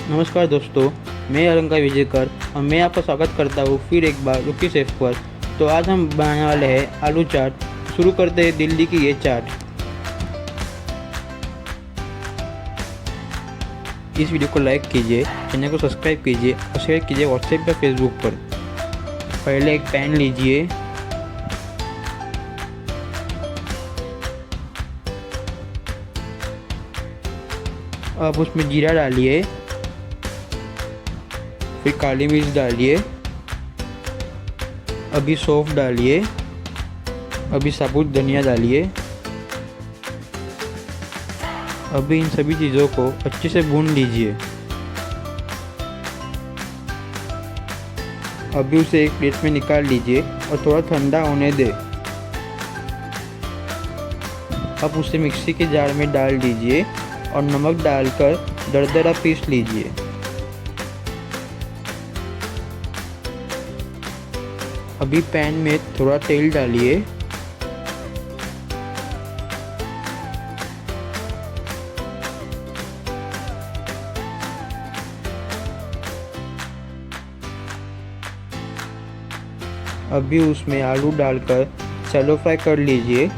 नमस्कार दोस्तों, मैं अलंकार विजयकर और मैं आपका स्वागत करता हूँ फिर एक बार रुकी शेफ पर। तो आज हम बनाने वाले हैं आलू चाट। शुरू करते हैं दिल्ली की ये चाट। इस वीडियो को लाइक कीजिए, चैनल को सब्सक्राइब कीजिए और शेयर कीजिए व्हाट्सएप या फेसबुक पर। पहले एक पैन लीजिए, अब उसमें जीरा डालिए, फिर काली मिर्च डालिए, अभी सौंफ डालिए, अभी साबुत धनिया डालिए। अभी इन सभी चीज़ों को अच्छे से भून लीजिए। अभी उसे एक प्लेट में निकाल लीजिए और थोड़ा ठंडा होने दें। अब उसे मिक्सी के जार में डाल दीजिए और नमक डालकर दरदरा पीस लीजिए। अभी पैन में थोड़ा तेल डालिए, अभी उसमें आलू डालकर शैलो फ्राई कर लीजिए।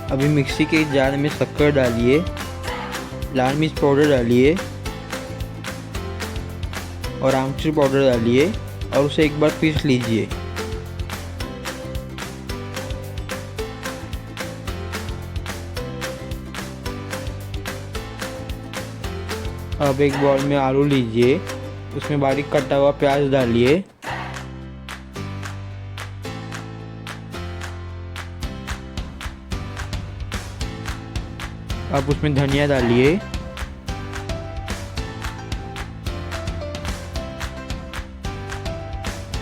अभी मिक्सी के जार में शक्कर डालिए, लाल मिर्च पाउडर डालिए और आमचूर पाउडर डालिए और उसे एक बार पीस लीजिए। अब एक बाउल में आलू लीजिए, उसमें बारीक कटा हुआ प्याज डालिए, अब उसमें धनिया डालिए,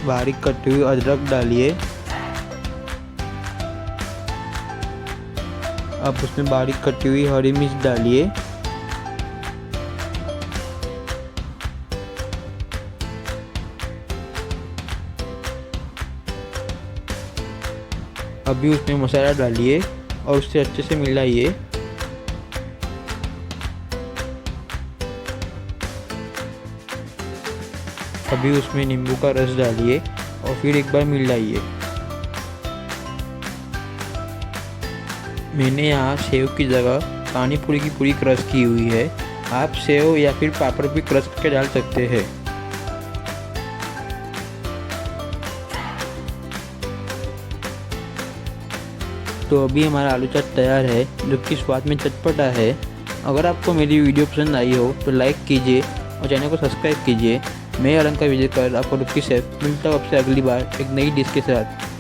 बारीक कटी हुई अदरक डालिए, अब उसमें बारीक कटी हुई हरी मिर्च डालिए, अभी उसमें मसाला डालिए और उससे अच्छे से मिलाइए। अभी उसमें नींबू का रस डालिए और फिर एक बार मिलाइए। मैंने यहाँ सेव की जगह पानी पूरी की पूरी क्रश की हुई है। आप सेव या फिर पापड़ भी क्रश करके डाल सकते हैं। तो अभी हमारा आलू चाट तैयार है, जो कि स्वाद में चटपटा है। अगर आपको मेरी वीडियो पसंद आई हो तो लाइक कीजिए और चैनल को सब्सक्राइब कीजिए। मैं अलंकार विजयकर आपको रुकी शेफ मिलता हूँ आपसे अगली बार एक नई डिश के साथ।